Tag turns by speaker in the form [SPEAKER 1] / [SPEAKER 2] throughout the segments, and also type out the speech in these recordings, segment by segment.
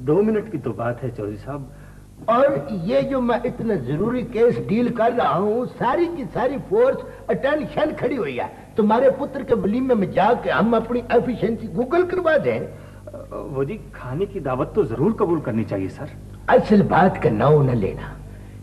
[SPEAKER 1] 2 minute की तो बात है चौधरी साहब।
[SPEAKER 2] और ये जो मैं इतना जरूरी केस डील कर रहा हूँ, सारी की सारी फोर्स अटेंशन खड़ी हुई है। तुम्हारे पुत्र के वलीमे में जाके हम अपनी एफिशिएंसी गूगल करवा दें।
[SPEAKER 1] वो जी, खाने की दावत तो जरूर कबूल करनी चाहिए सर।
[SPEAKER 2] असल बात का नाम न लेना।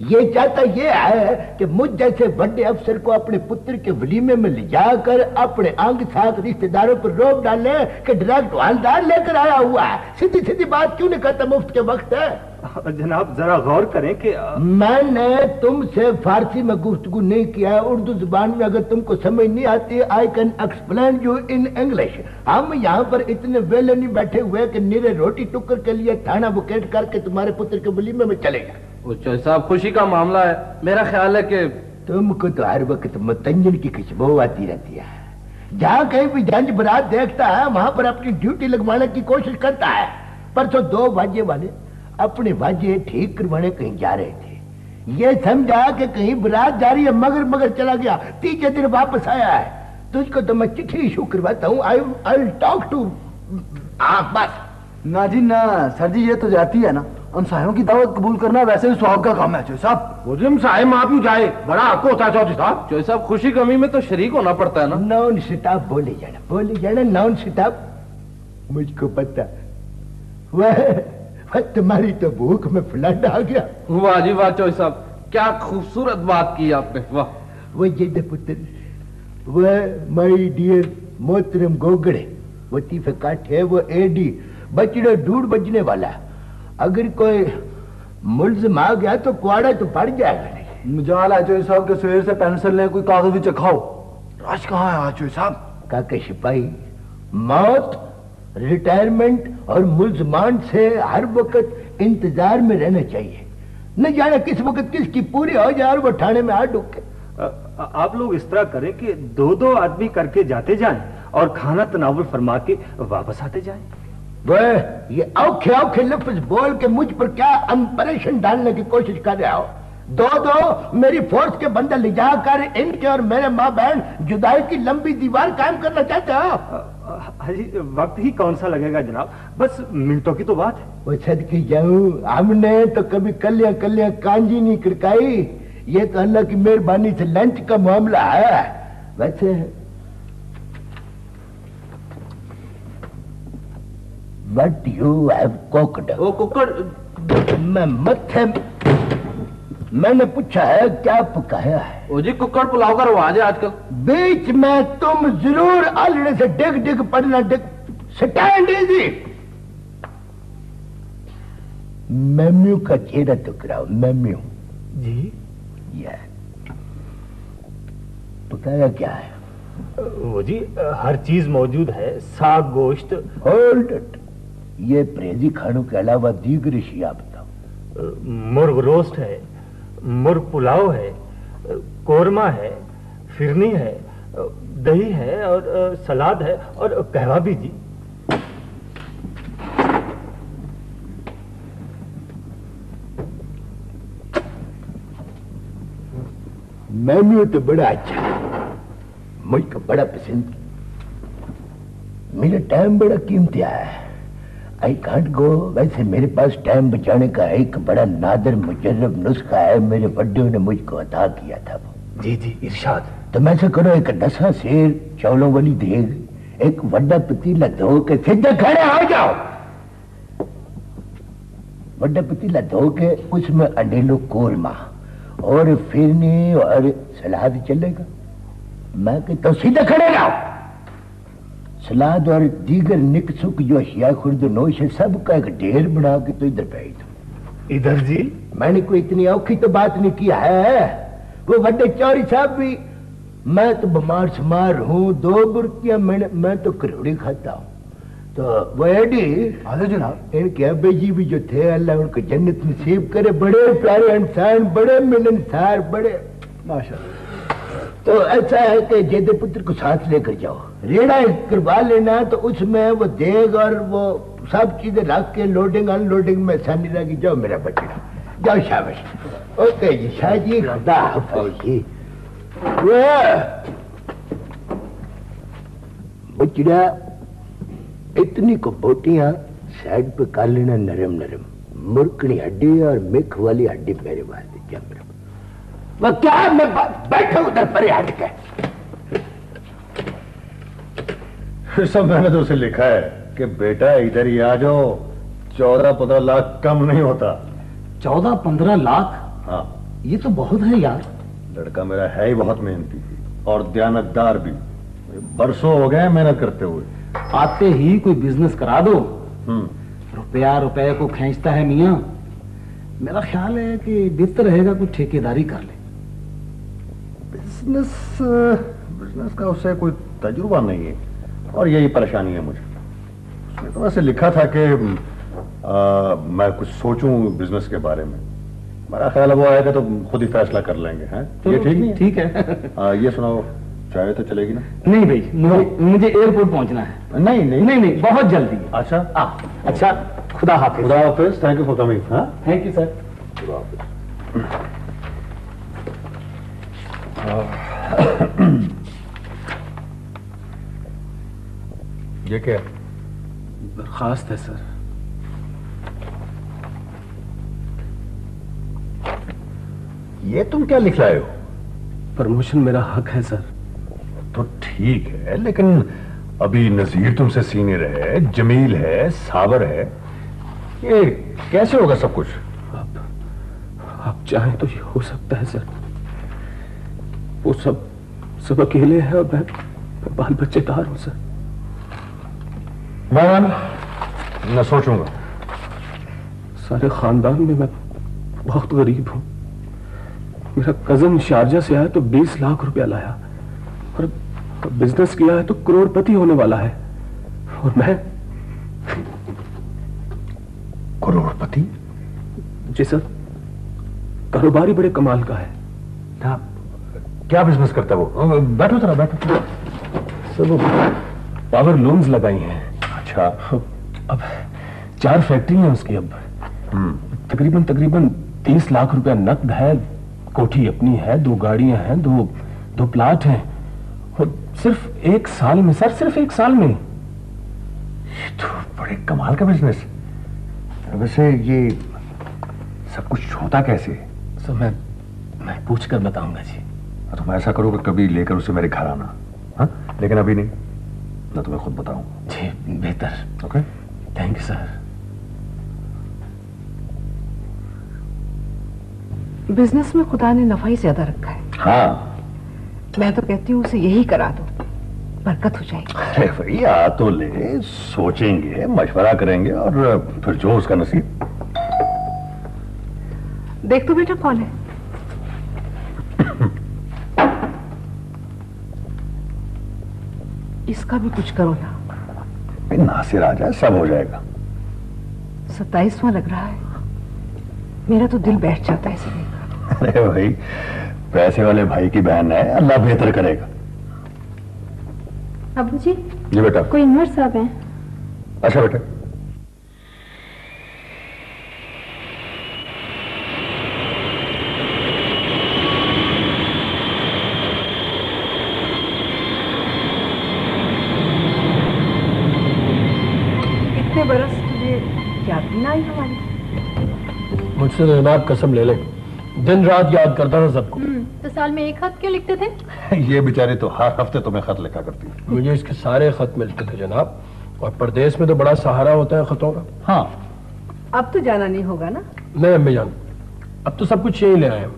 [SPEAKER 2] ये चाहता ये है कि मुझ जैसे बड़े अफसर को अपने पुत्र के वलीमे में ले जाकर अपने अंग साथ रिश्तेदारों पर रोक डालने के डायरेक्ट हालदार लेकर आया हुआ है। सीधी सीधी बात क्यों नहीं कहता, मुफ्त के वक्त है।
[SPEAKER 1] जनाब जरा गौर करें कि
[SPEAKER 2] मैंने तुमसे फारसी में गुफ्तगू नहीं किया, उर्दू जुबान में अगर तुमको समझ नहीं आती I can explain you in English. हम यहाँ पर इतने वेले नहीं बैठे हुए कि निरे रोटी टुक्कर के लिए थाना बुकेट करके तुम्हारे पुत्र के वलीमे में चले गए।
[SPEAKER 3] चौधरी साहब खुशी का मामला है, मेरा ख्याल है कि
[SPEAKER 2] तुमको तो हर वक्त मतंजन की खुशबू आती रहती है। जहाँ कहीं भी जंज बरात देखता है वहां पर अपनी ड्यूटी लगवाने की कोशिश करता है। परसों 2 वाजे वाले अपने वाजे ठीक करवाने कहीं जा रहे थे। ये समझा कि कहीं बरात जा रही है, मगर चला गया। 3 दिन वापस आया है। तुझको तो मैं चिट्ठी इशू करवाता हूँ। आई टॉक टू बस।
[SPEAKER 4] ना जी ना सर जी, ये तो जाती है ना, हम साहियों की दावत कबूल करना वैसे भी स्वाब का काम है चौधरी साहब।
[SPEAKER 5] मुझे साहिब आप ही जाए, बड़ा हक होता है चौधरी साहब।
[SPEAKER 3] चौधरी साहब खुशी कमी में तो शरीक होना पड़ता है ना।
[SPEAKER 2] नॉन स्टॉप बोले जाना नॉन स्टॉप। मुझको पता वह तुम्हारी तो भूख में फ्लड आ गया।
[SPEAKER 3] वाह जी वाह चौधरी साहब, क्या खूबसूरत बात की आपने, वाह।
[SPEAKER 2] वो ये पुत्र, वह माई डियर मोहतरम गोगड़े, वो तीफे काठे, वो एडी बचड़ा ढूंढ बजने वाला। अगर कोई मुल्ज़िम आ गया तो कुआड़ा तो पड़ जाएगा। नहीं
[SPEAKER 4] मजाल है चौधरी साहब के सवेर से पेंसिल ले कोई कागज भी चखाओ। राज कहाँ है आज चौधरी साहब?
[SPEAKER 2] काके सिपाही, मौत, रिटायरमेंट और मुल्ज़मान से हर वक्त इंतजार में रहना चाहिए। न जाने किस वक्त किसकी पूरी हो जाए और वो थाने में आ डूके।
[SPEAKER 1] आप लोग इस तरह करें कि 2-2 आदमी करके जाते जाएं और खाना तनावुल फरमा के वापस आते जाएं।
[SPEAKER 2] वह ये औखे लफ्ज बोल के मुझ पर क्या इंप्रेशन डालने की कोशिश कर रहे हो। 2-2 मेरी फोर्स के बंदे ले जाकर इनके और मेरे माँ बहन जुदाई की लंबी दीवार कायम करना चाहते हो।
[SPEAKER 1] हाजी वक्त ही कौन सा लगेगा जनाब, बस मिनटों की तो बात है।
[SPEAKER 2] वो सदके जाऊं, हमने तो कभी कलियां कांजी नहीं खिड़काई। ये तो अल्लाह की मेहरबानी से लंच का मामला है। वैसे What you have cooked?
[SPEAKER 3] वो कुकर
[SPEAKER 2] मैं मत्थे मैंने पूछा है क्या पकाया है।
[SPEAKER 3] वो जी कुकर पुलाव का रवाज है आजकल।
[SPEAKER 2] बीच में तुम जरूर आलड़े से डिग पड़ना। Stand easy. मेन्यू का चेहरा तो कराओ। मेन्यू
[SPEAKER 1] जी
[SPEAKER 2] ये पकाया क्या है?
[SPEAKER 1] वो जी हर चीज मौजूद है, साग गोश्त।
[SPEAKER 2] होल्ड इट, ये परहेजी खानों के अलावा दीगर अशिया बताओ।
[SPEAKER 1] मुर्ग रोस्ट है, मुर्ग पुलाव है, कोरमा है, फिरनी है, दही है और सलाद है और कहवा भी जी।
[SPEAKER 2] मेन्यू तो बड़ा अच्छा है, मुझको बड़ा पसंद। मेरा टाइम बड़ा कीमती है। I can't go. वैसे मेरे पास टाइम बचाने का एक बड़ा नादर मुजर्रब नुस्खा है, मेरे बड्डों ने मुझको अता किया था वो।
[SPEAKER 1] जी जी इरशाद।
[SPEAKER 2] तो मैं से करो, एक डसा शेर चावलों वाली देग, एक बड़ा पतीला धो के सीधे खड़े हो जाओ। बड़ा पतीला धो के उसमें अंडेलो कोरमा और फिरनी और सलाद चलेगा। मैं कहता हूं सीधे खड़े रहो। सलाद और दीगर निक सुख जो अशिया खुर्दनोश है सबका एक ढेर बना के तो इधर भेज दो।
[SPEAKER 1] इधर जी?
[SPEAKER 2] मैंने कोई इतनी औखी तो बात नहीं किया है। वो बड़े चौरी साहब भी, मैं तो बीमार समार हूँ, 2 बुर्कियां मैं तो करोड़ी खाता हूँ। तो वो एडी
[SPEAKER 4] हाले जनाब,
[SPEAKER 2] इनके अब्बे जी भी जो थे अल्लाह उनको जन्नत नसीब करे, बड़े प्यारे इंसान, बड़े मिलनसार, बड़े
[SPEAKER 4] माशाल्लाह।
[SPEAKER 2] तो ऐसा है कि जेदे पुत्र को साथ लेकर जाओ, रेड़ा करवा लेना, तो उसमें वो देग और वो सब चीजें रख के लोडिंग अनलोडिंग में आसानी रहेगी। जाओ मेरा बच्चा, जाओ शाबाश। ओके जी शाह जी, खुदा हाफिज जी। बच्चा इतनी को बोटियां साइड पे कर लेना नरम नरम, मुर्कनी हड्डी और मिख वाली हड्डी मेरे वाले जमर। वह क्या मैं बैठा उधर परे हट के।
[SPEAKER 5] सब मैंने तो उसे लिखा है कि बेटा इधर ही आ जाओ, 14-15 लाख कम नहीं होता।
[SPEAKER 4] 14-15 लाख?
[SPEAKER 5] हाँ,
[SPEAKER 4] ये तो बहुत है यार।
[SPEAKER 5] लड़का मेरा है ही बहुत मेहनती और दयानतदार भी, बरसों हो गए मेहनत करते हुए।
[SPEAKER 4] आते ही कोई बिजनेस करा दो। रुपया रुपए को खींचता है मियाँ। मेरा ख्याल है कि बेहतर रहेगा कुछ ठेकेदारी कर ले।
[SPEAKER 5] बिजनेस का उससे कोई तजुर्बा नहीं है और यही परेशानी है मुझे। उसने तो वैसे लिखा था कि मैं कुछ सोचूं बिजनेस के बारे में। मेरा ख्याल है वो आएगा तो खुद ही फैसला कर लेंगे। हैं ये ठीक नहीं?
[SPEAKER 4] ठीक है।
[SPEAKER 5] ये सुनाओ, चाय तो चलेगी ना?
[SPEAKER 4] नहीं भाई, मुझे एयरपोर्ट पहुंचना है।
[SPEAKER 5] नहीं नहीं
[SPEAKER 4] नहीं नहीं, बहुत जल्दी।
[SPEAKER 5] अच्छा
[SPEAKER 4] अच्छा, खुदा हाफिज।
[SPEAKER 5] खुदा हाफिज। Thank you for coming. हाँ,
[SPEAKER 4] थैंक यू सर।
[SPEAKER 5] खुदा हाफिज। ये क्या?
[SPEAKER 3] दरखास्त है सर।
[SPEAKER 5] ये तुम क्या लिख लाए हो?
[SPEAKER 3] प्रमोशन मेरा हक है सर।
[SPEAKER 5] तो ठीक है, लेकिन अभी नजीर तुमसे सीनियर है, जमील है, साबर है, ये कैसे होगा सब कुछ?
[SPEAKER 3] आप चाहें तो ये हो सकता है सर। वो सब अकेले हैं और मैं बाल बच्चेदार हूं सर।
[SPEAKER 5] मैं सोचूंगा।
[SPEAKER 3] सारे खानदान में मैं बहुत गरीब हूं। मेरा कजन शारजा से आया तो 20 लाख रुपया लाया और बिजनेस किया है तो करोड़पति होने वाला है। और मैं
[SPEAKER 5] करोड़पति?
[SPEAKER 3] जी सर, कारोबारी बड़े कमाल का है।
[SPEAKER 5] क्या बिजनेस करता है वो? बैठो जरा, बैठो।
[SPEAKER 3] सब पावर लूम्स लगाई हैं।
[SPEAKER 5] अच्छा।
[SPEAKER 3] अब 4 फैक्ट्री हैं उसकी। अब तकरीबन 30 लाख रुपया नकद है। कोठी अपनी है, 2 गाड़ियां हैं, दो प्लाट हैं। और सिर्फ 1 साल में सर, सिर्फ 1 साल में।
[SPEAKER 5] ये तो बड़े कमाल का बिजनेस। वैसे ये सब कुछ होता कैसे?
[SPEAKER 3] सर मैं पूछ कर बताऊंगा जी।
[SPEAKER 5] तो मैं ऐसा करूँ कि कभी लेकर उसे मेरे घर आना। हाँ, लेकिन अभी नहीं, मैं तुम्हें खुद बताऊं।
[SPEAKER 3] जी बेहतर।
[SPEAKER 5] Okay,
[SPEAKER 3] thank you sir.
[SPEAKER 6] Business में खुदा ने नफा ही ज्यादा रखा है।
[SPEAKER 5] हाँ,
[SPEAKER 6] मैं तो कहती हूँ उसे यही करा दो, बरकत हो जाएगी।
[SPEAKER 5] अरे भाई आ तो ले, सोचेंगे, मशवरा करेंगे और फिर जो उसका नसीब।
[SPEAKER 6] देख तो बेटा कौन है। इसका भी कुछ करो ना।
[SPEAKER 5] नासिर आ जाए सब हो जाएगा।
[SPEAKER 6] 27वां लग रहा है। मेरा तो दिल बैठ जाता है इसे देखकर।
[SPEAKER 5] अरे भाई, पैसे वाले भाई की बहन है, अल्लाह बेहतर करेगा।
[SPEAKER 7] अबू जी।
[SPEAKER 5] जी बेटा।
[SPEAKER 7] कोई अनवर साहब हैं।
[SPEAKER 5] अच्छा बेटा।
[SPEAKER 6] इतने बरस तुझे याद भी ना आई हमारी।
[SPEAKER 1] मुझसे तो जनाब कसम ले ले, दिन रात याद करता था सबको।
[SPEAKER 7] तो साल में 1 खत क्यों लिखते थे?
[SPEAKER 5] ये बेचारी तो हर हफ्ते तुम्हें खत लिखा करती है।
[SPEAKER 1] मुझे इसके सारे खत मिलते थे जनाब, और परदेश में तो बड़ा सहारा होता है खतों का।
[SPEAKER 5] हाँ,
[SPEAKER 6] अब तो जाना नहीं होगा ना?
[SPEAKER 1] नहीं अम्मी जान, अब तो सब कुछ यही ले आए हम।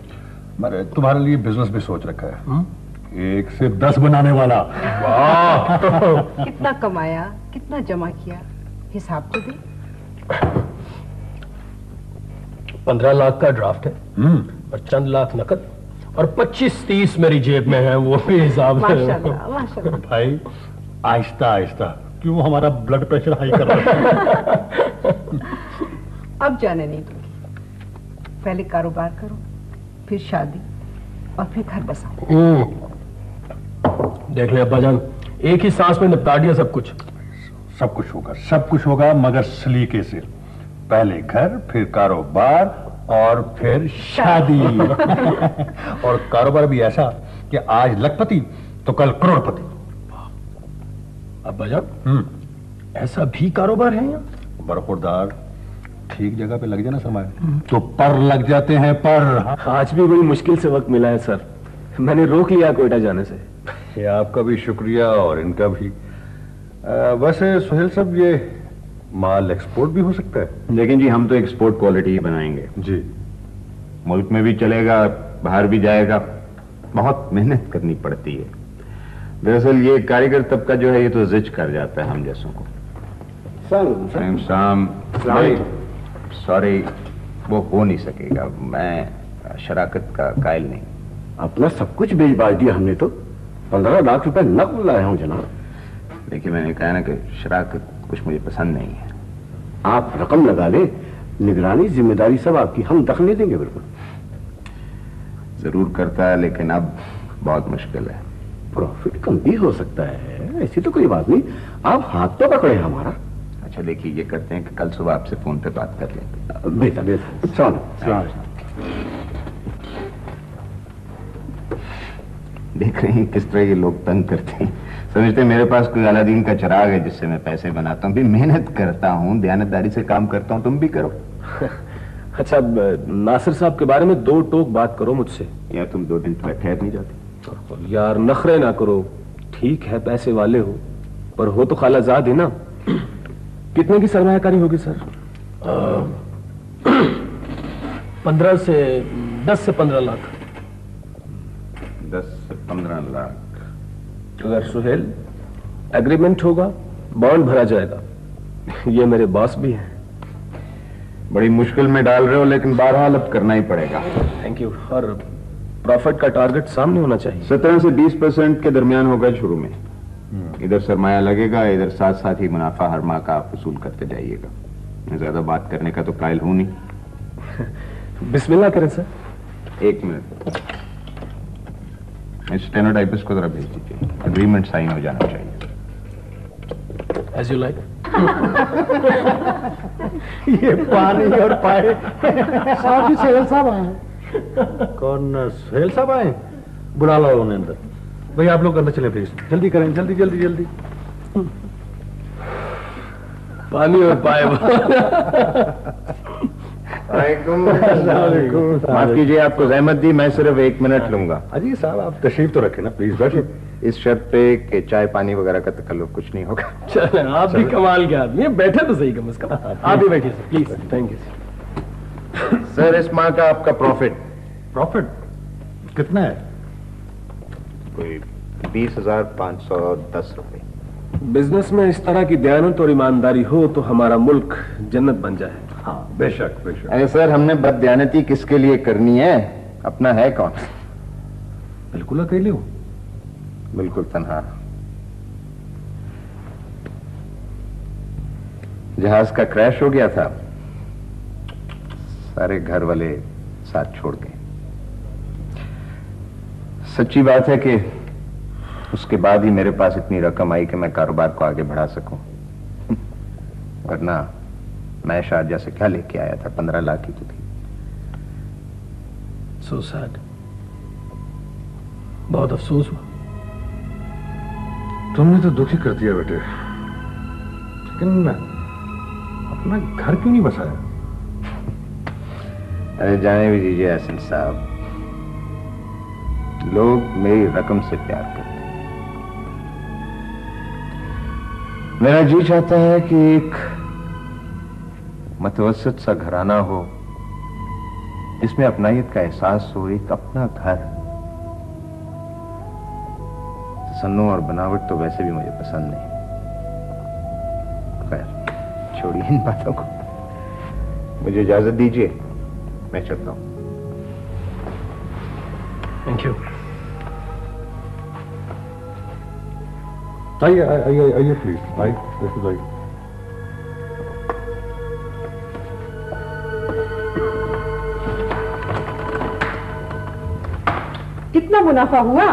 [SPEAKER 5] मैंने तुम्हारे लिए बिजनेस भी सोच रखा है। 1 से 10 बनाने वाला।
[SPEAKER 1] वाह
[SPEAKER 6] कितना कमाया, कितना जमा किया, हिसाब तो दे।
[SPEAKER 1] 15 लाख का ड्राफ्ट है और चंद लाख नकद, और 25-30 मेरी जेब में है, वो भी हिसाब है।
[SPEAKER 6] माशाल्लाह माशाल्लाह।
[SPEAKER 5] भाई आहिस्ता आहिस्ता, क्यों हमारा ब्लड प्रेशर हाई कर रहा है?
[SPEAKER 6] अब जाने नहीं दूंगी। पहले कारोबार करो, फिर शादी, और फिर घर बसाओ।
[SPEAKER 1] देख ले अब्बा जान, एक ही सांस में निपटा दिया सब कुछ।
[SPEAKER 5] सब कुछ होगा मगर सलीके से। पहले घर, फिर कारोबार और फिर शादी। और कारोबार भी ऐसा कि आज लखपति तो कल करोड़पति।
[SPEAKER 1] अब्बा जान, ऐसा भी कारोबार है यहाँ?
[SPEAKER 5] बरखुरदार, ठीक जगह पे लग जाए ना सरमाया तो पर लग जाते हैं पर।
[SPEAKER 3] आज भी बड़ी मुश्किल से वक्त मिला है सर, मैंने रोक लिया कोयटा जाने से।
[SPEAKER 5] ये आपका भी शुक्रिया और इनका भी। वैसे सुहेल साहब, ये माल एक्सपोर्ट भी हो सकता है?
[SPEAKER 8] लेकिन जी हम तो एक्सपोर्ट क्वालिटी ही बनाएंगे
[SPEAKER 5] जी।
[SPEAKER 8] मुल्क में भी चलेगा, बाहर भी जाएगा। बहुत मेहनत करनी पड़ती है। दरअसल ये कारीगर तबका जो है ये तो जिज कर जाता है हम जैसों को। सॉरी, वो हो नहीं सकेगा। मैं शराकत का कायल नहीं।
[SPEAKER 2] अपना सब कुछ बेच बाज दिया हमने तो। 15 लाख रुपए नकद लाया हूं जनाब।
[SPEAKER 8] देखिए मैंने कहा ना कि शराकत कुछ मुझे पसंद नहीं है।
[SPEAKER 2] आप रकम लगा ले, निगरानी जिम्मेदारी सब आपकी, हम दखल नहीं देंगे। बिल्कुल
[SPEAKER 8] जरूर करता है, लेकिन अब बहुत मुश्किल है।
[SPEAKER 2] प्रॉफिट कम भी हो सकता है, ऐसी तो कोई बात नहीं। आप हाथ तो पकड़े हमारा।
[SPEAKER 8] अच्छा देखिए, ये करते हैं कि कल सुबह आपसे फोन पे बात कर लेंगे।
[SPEAKER 2] बेहतर बेहतर। सुनो
[SPEAKER 8] देख रहे हैं किस तरह ये लोग तंग करते हैं। समझते हैं मेरे पास कोई अलादीन का चिराग है जिससे मैं पैसे बनाता हूँ। भी मेहनत करता हूँ, दयानतदारी से काम करता हूँ, तुम भी करो।
[SPEAKER 3] अच्छा, नासिर साहब के बारे में 2 टोक बात करो मुझसे।
[SPEAKER 8] या तुम 2 दिन ठहर नहीं जाते?
[SPEAKER 3] यार नखरे ना करो, ठीक है पैसे वाले हो, पर हो तो खालाजाद ही ना। कितने की सरमायाकारी होगी सर?
[SPEAKER 1] 10 से 15 लाख।
[SPEAKER 8] 10 से 15 लाख।
[SPEAKER 3] अगर सुहेल एग्रीमेंट होगा, बॉन्ड भरा जाएगा। ये मेरे बॉस भी हैं।
[SPEAKER 8] बड़ी मुश्किल में डाल रहे हो, लेकिन बहरहाल अब करना ही पड़ेगा।
[SPEAKER 3] Thank you. और प्रॉफिट का टारगेट सामने होना चाहिए।
[SPEAKER 8] 17 से 20% के दरमियान होगा शुरू में। इधर सरमाया लगेगा, इधर साथ साथ ही मुनाफा हर माह का आप वसूल करते जाइएगा। मैं ज्यादा बात करने का तो कायल हूं नहीं।
[SPEAKER 3] बिस्मिल्लाह करें सर।
[SPEAKER 8] 1 मिनट, स्टेनोटाइपिस्ट को जरा भेज दीजिए। एग्रीमेंट साइन हो जाना चाहिए।
[SPEAKER 3] As you like.
[SPEAKER 2] ये पानी और पाए।
[SPEAKER 5] साहब जी, सुहेल साहब आए। कौन? सुहेल साहब आए? बुला लो उन्हें अंदर। भाई आप लोग अंदर चले प्लीज, जल्दी करें, जल्दी जल्दी जल्दी।
[SPEAKER 3] पानी और पाए।
[SPEAKER 8] माफ कीजिए, आपको जहमत दी, मैं सिर्फ 1 मिनट लूंगा।
[SPEAKER 5] अजी साहब, आप तशरीफ तो रखें ना, प्लीज बैठिए।
[SPEAKER 8] इस शर्त पे कि चाय पानी वगैरह का तकल्लुफ कुछ नहीं होगा।
[SPEAKER 3] चलें, आप भी कमाल के आदमी हैं, बैठे तो सही कम से कम। आप भी बैठिए sir please. Thank you
[SPEAKER 8] sir. इस माह का आपका प्रॉफिट
[SPEAKER 5] कितना है?
[SPEAKER 8] कोई 20,510 रुपए।
[SPEAKER 3] बिजनेस में इस तरह की दयानत और ईमानदारी हो तो हमारा मुल्क जन्नत बन जाए।
[SPEAKER 5] हाँ, बेशक बेशक।
[SPEAKER 8] अरे सर, हमने बददयानती किसके लिए करनी है? अपना है कौन?
[SPEAKER 5] बिल्कुल अकेले हो?
[SPEAKER 8] बिल्कुल तन्हा। जहाज का क्रैश हो गया था, सारे घर वाले साथ छोड़ गए। सच्ची बात है कि उसके बाद ही मेरे पास इतनी रकम आई कि मैं कारोबार को आगे बढ़ा सकूं। वरना मैं शारजा से क्या लेके आया था? 15 लाख की तो थी।
[SPEAKER 1] So sad. बहुत अफसोस हुआ।
[SPEAKER 5] तुमने तो दुखी कर दिया बेटे, लेकिन अपना घर क्यों नहीं बसाया?
[SPEAKER 8] अरे जाने भी दीजिए हसन साहब, लोग मेरी रकम से प्यार करते हैं। मेरा जी चाहता है कि एक मतवसत सा घराना हो जिसमें अपनायत का एहसास हो, एक अपना घर। तसन्नो और बनावट तो वैसे भी मुझे पसंद नहीं। खैर छोड़िए इन बातों को, मुझे इजाजत दीजिए, मैं चलता हूं।
[SPEAKER 1] Thank you.
[SPEAKER 5] आइए आइए आइए प्लीज, आइए आइए।
[SPEAKER 6] कितना मुनाफा हुआ?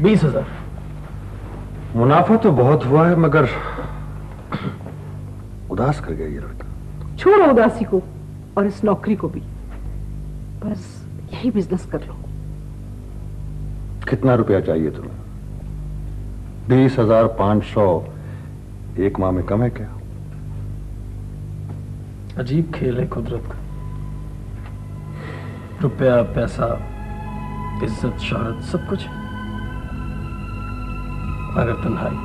[SPEAKER 1] 20,000।
[SPEAKER 5] मुनाफा तो बहुत हुआ है, मगर उदास कर गया ये लड़का।
[SPEAKER 6] छोड़ो उदासी को और इस नौकरी को भी, बस यही बिजनेस कर लो।
[SPEAKER 5] कितना रुपया चाहिए तुम्हें? 20,500 एक माह में कम है क्या?
[SPEAKER 3] अजीब खेल है कुदरत का। रुपया, पैसा, इज्जत, शोहरत, सब कुछ, मगर तन्हाई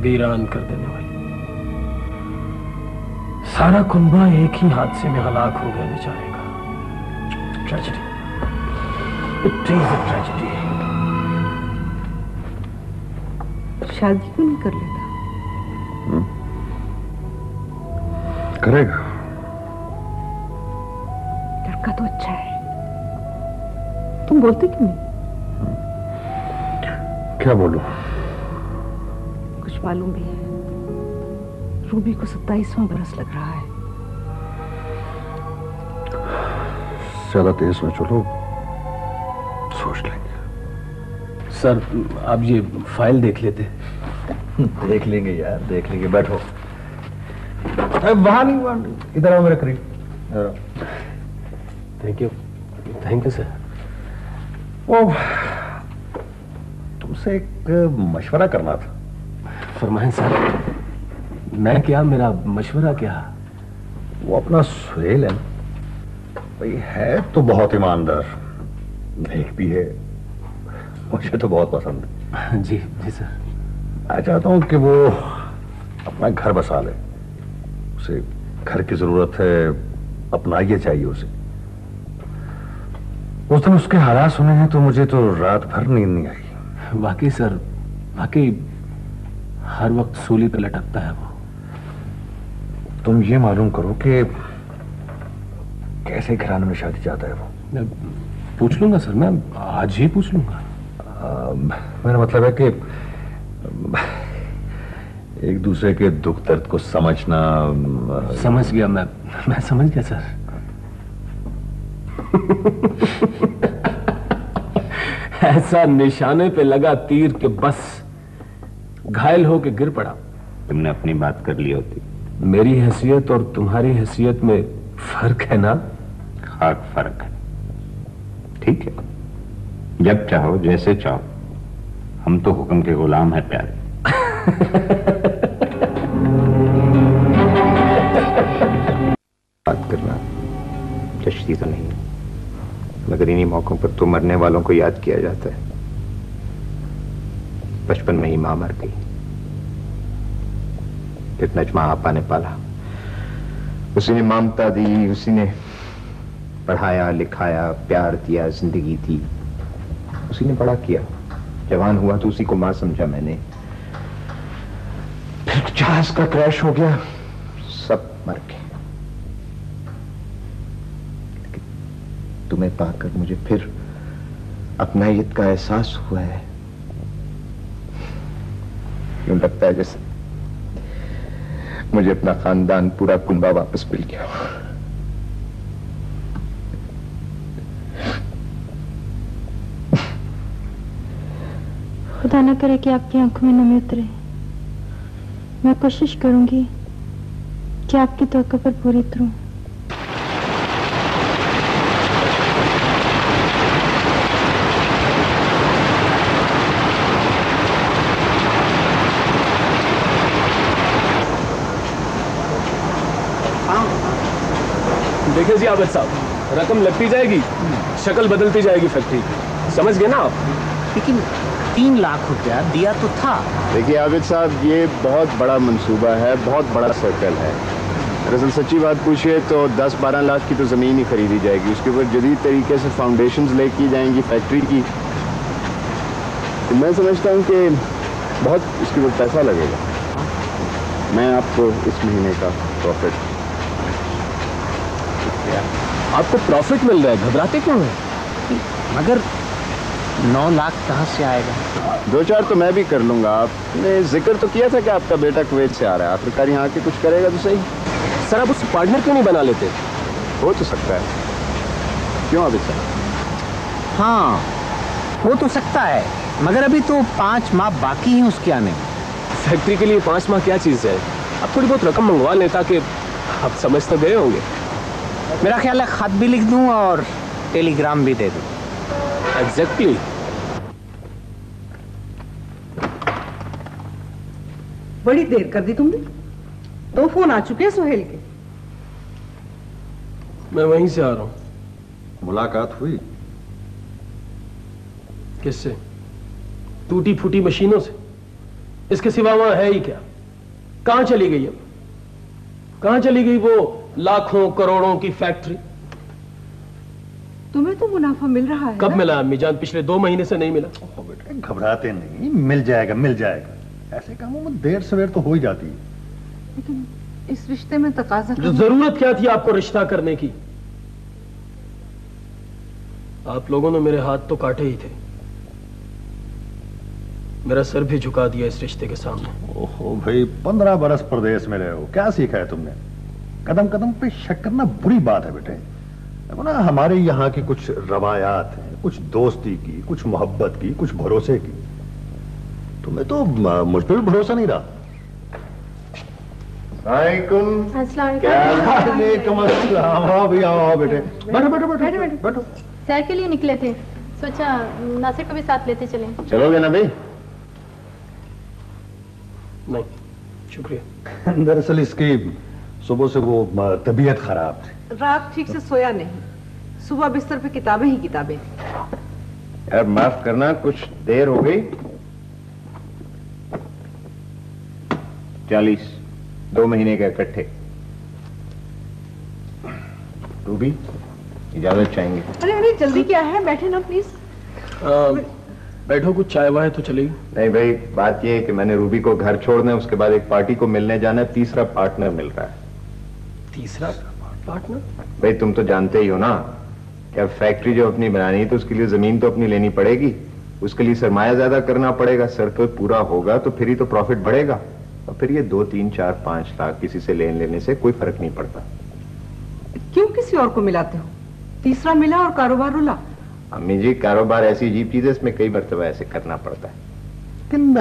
[SPEAKER 3] वीरान कर देने वाली। सारा कुंबा एक ही हादसे में हलाक हो गया बेचारे का। Tragedy, it is a tragedy.
[SPEAKER 6] शादी क्यों नहीं कर लेता?
[SPEAKER 5] करेगा।
[SPEAKER 6] लड़का तो अच्छा है, तुम बोलते क्यों नहीं?
[SPEAKER 5] क्या बोलूं?
[SPEAKER 6] कुछ मालूम भी है, रूबी को 27वां बरस लग रहा है।
[SPEAKER 5] ज्यादा तेज में चलो, सोच लेंगे।
[SPEAKER 3] सर आप ये फाइल देख लेते।
[SPEAKER 5] देख लेंगे यार, देख लेंगे। बैठो। वहां नहीं, इधर आओ मेरे करीब।
[SPEAKER 3] Thank you. Thank you sir.
[SPEAKER 5] वो तुमसे एक मशवरा करना था।
[SPEAKER 3] फरमाएं सर। मैं क्या, मेरा मशवरा क्या?
[SPEAKER 5] वो अपना सुहेल है ना भाई, है तो बहुत ईमानदार, नेक भी है, मुझे तो बहुत पसंद है।
[SPEAKER 3] जी जी सर।
[SPEAKER 5] मैं चाहता हूं कि वो अपना घर बसा ले। उसे घर की जरूरत है, अपना ये चाहिए उसे। उस दिन उसके हालात सुने हैं तो मुझे तो रात भर नींद नहीं आई।
[SPEAKER 3] वाकई सर, वाकई हर वक्त सूली पे लटकता है वो।
[SPEAKER 5] तुम ये मालूम करो कि कैसे घराने में शादी चाहता है वो।
[SPEAKER 3] मैं पूछ लूंगा सर, मैं आज ही पूछ लूंगा।
[SPEAKER 5] मेरा मतलब है कि एक दूसरे के दुख दर्द को समझना।
[SPEAKER 3] समझ गया मैं समझ गया सर। ऐसा निशाने पे लगा तीर के बस घायल हो के गिर पड़ा।
[SPEAKER 8] तुमने अपनी बात कर ली होती।
[SPEAKER 3] मेरी हैसियत और तुम्हारी हैसियत में फर्क है ना?
[SPEAKER 8] खाक फर्क है। ठीक है, जब चाहो जैसे चाहो, हम तो हुक्म के गुलाम है प्यारे। बात करना चश्ती तो नहीं, मगर इन्हीं मौकों पर तो मरने वालों को याद किया जाता है। बचपन में ही मां मर गई, फिर नजमा आपा ने पाला, उसी ने ममता दी, उसी ने पढ़ाया लिखाया, प्यार दिया, जिंदगी दी, उसी ने बड़ा किया। जवान हुआ तो उसी को मां समझा मैंने। फिर जहाज का क्रैश हो गया, सब मर गए। लेकिन तुम्हें पाकर मुझे फिर अपनायत का एहसास हुआ है। यूं लगता है जैसे मुझे अपना खानदान, पूरा कुनबा वापस मिल गया।
[SPEAKER 7] खुदा न करे कि आपकी आंखों में नमी उतरे। मैं कोशिश करूंगी कि आपकी तवक्को पर पूरी उतरूं।
[SPEAKER 3] देखिए जी आबिद साहब, रकम लगती जाएगी, शक्ल बदलती जाएगी फैक्ट्री, समझ गए ना आप?
[SPEAKER 9] लेकिन 3 लाख रुपया दिया तो था।
[SPEAKER 8] देखिए आबिद साहब, ये बहुत बड़ा मंसूबा है, बहुत बड़ा सर्कल है। दरअसल सच्ची बात पूछिए तो 10-12 लाख की तो ज़मीन ही खरीदी जाएगी, उसके ऊपर जदीद तरीके से फाउंडेशंस ले की जाएंगी फैक्ट्री की। तो मैं समझता हूँ कि बहुत इसके ऊपर पैसा लगेगा। मैं आपको इस महीने का प्रॉफिट।
[SPEAKER 3] आपको प्रॉफिट मिल रहा है, घबराते क्यों हैं?
[SPEAKER 9] मगर 9 लाख कहाँ से आएगा?
[SPEAKER 8] 2-4 तो मैं भी कर लूंगा। आपने जिक्र तो किया था कि आपका बेटा कुवैत से आ रहा है, आखिरकार यहाँ आके कुछ करेगा तो सही।
[SPEAKER 3] सर आप उस पार्टनर क्यों नहीं बना लेते?
[SPEAKER 8] हो तो सकता है। क्यों आबिद साहब?
[SPEAKER 9] हाँ, हो तो सकता है, मगर अभी तो 5 माह बाकी हैं उसके आने में।
[SPEAKER 3] फैक्ट्री के लिए 5 माह क्या चीज है? आप थोड़ी बहुत रकम मंगवा लें ताकि आप समझ तो गए होंगे।
[SPEAKER 9] मेरा ख्याल है खत भी लिख दूं और टेलीग्राम भी दे दूं।
[SPEAKER 3] एग्जैक्टली।
[SPEAKER 6] बड़ी देर कर दी तुमने।
[SPEAKER 10] 2 फोन आ चुके हैं सुहेल के।
[SPEAKER 3] मैं वहीं से आ रहा हूं।
[SPEAKER 5] मुलाकात हुई?
[SPEAKER 3] किससे? टूटी फूटी मशीनों से। इसके सिवा वहां है ही क्या? कहां चली गई अब? कहां चली गई वो लाखों करोड़ों की फैक्ट्री?
[SPEAKER 6] तुम्हें तो मुनाफा मिल रहा है।
[SPEAKER 3] कब मिला अम्मी जान? पिछले 2 महीने से नहीं मिला।
[SPEAKER 5] बेटे घबराते नहीं, मिल जाएगा मिल जाएगा। ऐसे कामों में देर सवेर तो हो ही जाती है।
[SPEAKER 6] लेकिन इस रिश्ते में तकाजा
[SPEAKER 3] जो जरूरत क्या थी आपको रिश्ता करने की? आप लोगों ने मेरे हाथ तो काटे ही थे, मेरा सर भी झुका दिया इस रिश्ते के सामने।
[SPEAKER 5] ओहो भाई, 15 बरस प्रदेश में रहे हो, क्या सीखा है तुमने? कदम कदम पे शक करना बुरी बात है बेटे। देखो ना, हमारे यहाँ की कुछ रवायात हैं, कुछ दोस्ती की, कुछ मोहब्बत की, कुछ भरोसे की। तुम्हें तो मुझ पर भी भरोसा नहीं रहा। आओ भी आओ बेटे, बैठो बैठो बैठो बैठो।
[SPEAKER 11] सैर के लिए निकले थे, सोचा नासिर को भी साथ लेते चलें।
[SPEAKER 8] चलोगे ना भाई?
[SPEAKER 3] नहीं शुक्रिया।
[SPEAKER 5] दरअसल इसकी सुबह से वो तबीयत खराब थी।
[SPEAKER 6] रात ठीक से सोया नहीं, सुबह बिस्तर पे किताबें ही किताबें।
[SPEAKER 8] यार माफ करना, कुछ देर हो गई। 40 2 महीने के इकट्ठे। रूबी इजाजत चाहेंगे?
[SPEAKER 6] अरे अरे जल्दी क्या है, बैठे ना प्लीज।
[SPEAKER 3] बैठो, कुछ चाय वाय तो चलेगी?
[SPEAKER 8] नहीं भाई, बात यह है कि मैंने रूबी को घर छोड़ना है, उसके बाद एक पार्टी को मिलने जाना है, तीसरा पार्टनर मिल रहा है।
[SPEAKER 3] तीसरा पार्टनर?
[SPEAKER 8] भाई तुम तो जानते ही हो ना कि अब फैक्ट्री जो अपनी बनानी है तो उसके लिए जमीन तो अपनी लेनी पड़ेगी, उसके लिए सरमाया ज्यादा करना पड़ेगा। सर्कल पूरा होगा तो फिर ही तो प्रॉफिट बढ़ेगा, और फिर ये 2, 3, 4, 5 लाख किसी से लेने से कोई फर्क नहीं पड़ता।
[SPEAKER 6] क्यों किसी और को मिलाते हो? तीसरा मिला और कारोबार रुला।
[SPEAKER 8] अम्मी जी, कारोबार ऐसी अजीब चीज है, इसमें कई मरतबा ऐसे करना पड़ता है।
[SPEAKER 5] लेकिन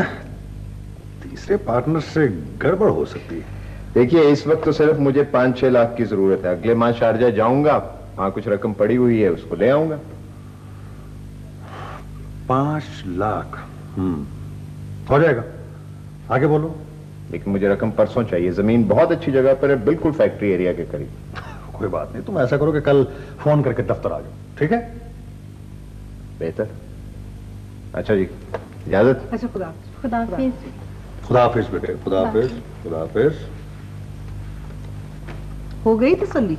[SPEAKER 5] तीसरे पार्टनर से गड़बड़ हो सकती है।
[SPEAKER 8] देखिए इस वक्त तो सिर्फ मुझे 5-6 लाख की जरूरत है। अगले माह शारजा जाऊंगा, वहां कुछ रकम पड़ी हुई है, उसको ले आऊंगा।
[SPEAKER 5] 5 लाख हो जाएगा। आगे बोलो।
[SPEAKER 8] लेकिन मुझे रकम परसों चाहिए। जमीन बहुत अच्छी जगह पर है, बिल्कुल फैक्ट्री एरिया के करीब।
[SPEAKER 5] कोई बात नहीं, तुम ऐसा करो कि कल फोन करके दफ्तर आ जाओ, ठीक है?
[SPEAKER 8] बेहतर। अच्छा जी, इजाजत।
[SPEAKER 6] अच्छा, खुदा
[SPEAKER 11] हाफिज।
[SPEAKER 5] खुदा हाफिज बेटे, खुदा हाफिज, खुदा हाफिज।
[SPEAKER 6] हो गई तसल्ली?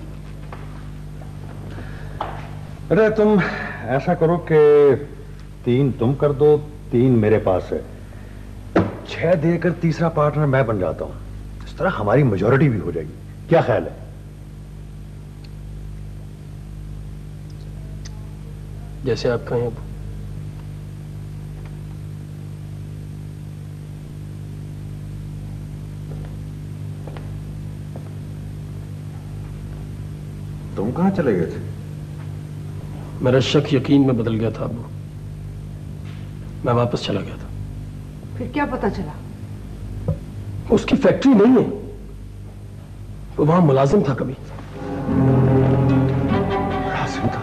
[SPEAKER 5] अरे तुम ऐसा करो कि 3 तुम कर दो, 3 मेरे पास है, 6 देकर तीसरा पार्टनर मैं बन जाता हूं। इस तरह हमारी मेजॉरिटी भी हो जाएगी। क्या ख्याल है?
[SPEAKER 3] जैसे आप कहें। अब
[SPEAKER 5] तुम कहां चले गए थे?
[SPEAKER 3] मेरा शक यकीन में बदल गया था अबू, मैं वापस चला गया था।
[SPEAKER 6] फिर क्या पता चला?
[SPEAKER 3] उसकी फैक्ट्री नहीं है, वो वहां मुलाजिम था। कभी
[SPEAKER 5] मुलाजिम था?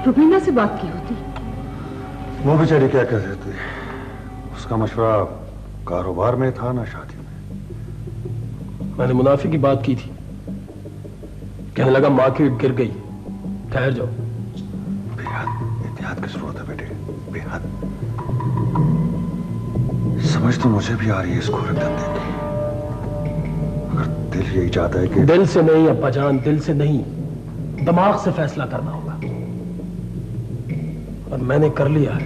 [SPEAKER 6] रुबीना से बात की होती।
[SPEAKER 5] वो बेचारी क्या कर रही थी? उसका मशवरा कारोबार में था ना शादी में।
[SPEAKER 3] मैंने मुनाफे की बात की थी, कहने लगा मार्केट गिर गई, ठहर जाओ।
[SPEAKER 5] बेहद एहतियात की जरूरत है बेटे, बेहद। समझ तो मुझे भी आ रही है इसको रख देने की, मगर दिल यही चाहता है कि।
[SPEAKER 3] दिल से नहीं अब्बा जान, दिल से नहीं, दिमाग से फैसला करना होगा, और मैंने कर लिया है।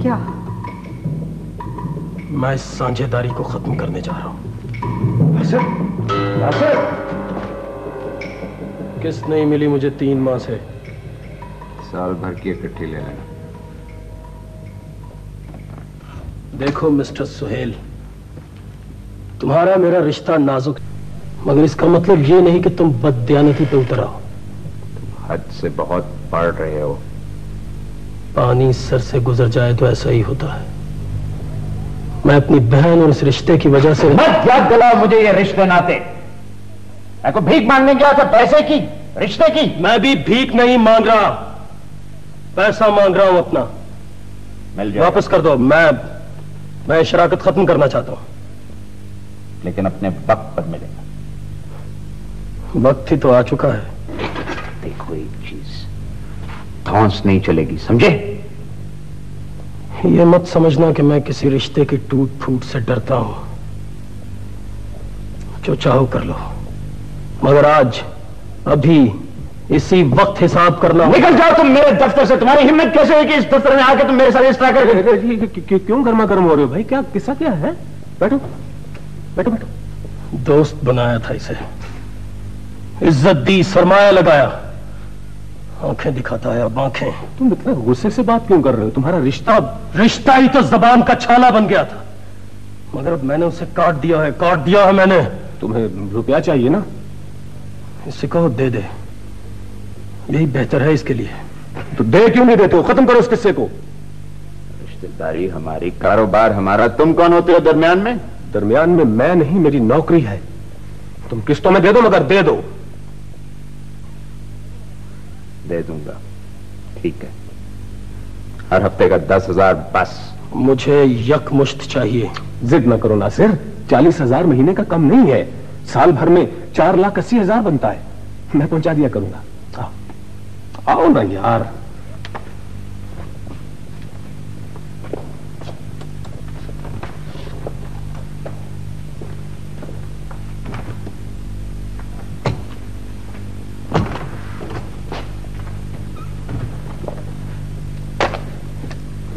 [SPEAKER 6] क्या?
[SPEAKER 3] मैं इस साझेदारी को खत्म करने जा रहा हूं। किस्त नहीं मिली मुझे 3 माह से।
[SPEAKER 8] साल भर की इकट्ठी ले लेना।
[SPEAKER 3] देखो मिस्टर सुहेल, तुम्हारा मेरा रिश्ता नाजुक, मगर इसका मतलब ये नहीं कि तुम बददियानती पे उतर आओ।
[SPEAKER 8] हद से बहुत पढ़ रहे हो।
[SPEAKER 3] पानी सर से गुजर जाए तो ऐसा ही होता है। मैं अपनी बहन और इस रिश्ते की वजह से।
[SPEAKER 9] मत याद दिलाओ मुझे ये रिश्ते नाते। मैं को भीख मांगने गया था, पैसे की, रिश्ते की।
[SPEAKER 3] मैं भी भीख नहीं मांग रहा, पैसा मांग रहा हूं अपना।
[SPEAKER 8] मिल जाएगा।
[SPEAKER 3] वापस कर दो। मैं शराकत खत्म करना चाहता हूं।
[SPEAKER 8] लेकिन अपने वक्त पर मिलेगा।
[SPEAKER 3] वक्त ही तो आ चुका है।
[SPEAKER 8] देखो एक चीज, धौंस नहीं चलेगी, समझे?
[SPEAKER 3] ये मत समझना कि मैं किसी रिश्ते की टूट फूट से डरता हूं। जो चाहो कर लो, मगर आज अभी इसी वक्त हिसाब करना।
[SPEAKER 8] निकल जाओ तुम मेरे दफ्तर से। तुम्हारी हिम्मत कैसे हुई कि इस दफ्तर में आके तुम मेरे साथ इस तरह कर?
[SPEAKER 3] क्यों गर्मा गर्म हो रहे हो भाई? क्या किस्सा क्या है? बैठो बैठो बैठो। दोस्त बनाया था इसे, इज्जत दी, सरमाया लगाया, आंखें दिखाता है अब आंखें।
[SPEAKER 10] तुम इतना गुस्से से बात क्यों कर रहे हो? तुम्हारा रिश्ता
[SPEAKER 3] ही तो जबान का छाला बन गया था, मगर अब मैंने उसे काट दिया है मैंने।
[SPEAKER 10] तुम्हें रुपया चाहिए ना?
[SPEAKER 3] इसे कहो दे दे, यही बेहतर है इसके लिए।
[SPEAKER 10] तो दे क्यों नहीं देते हो? खत्म करो इस किस्से को।
[SPEAKER 8] रिश्तेदारी हमारी, कारोबार हमारा, तुम कौन होते हो दरमियान में?
[SPEAKER 10] दरमियान में मैं नहीं, मेरी नौकरी है। तुम किस्तों में दे दो, मगर दे दो।
[SPEAKER 8] दे दूंगा, ठीक है। हर हफ्ते का 10,000 बस।
[SPEAKER 3] मुझे यकमुश्त चाहिए।
[SPEAKER 10] जिद न करो नासिर, 40,000 महीने का कम नहीं है। साल भर में 4,80,000 बनता है। मैं पहुंचा दिया करूंगा। आओ ना यार।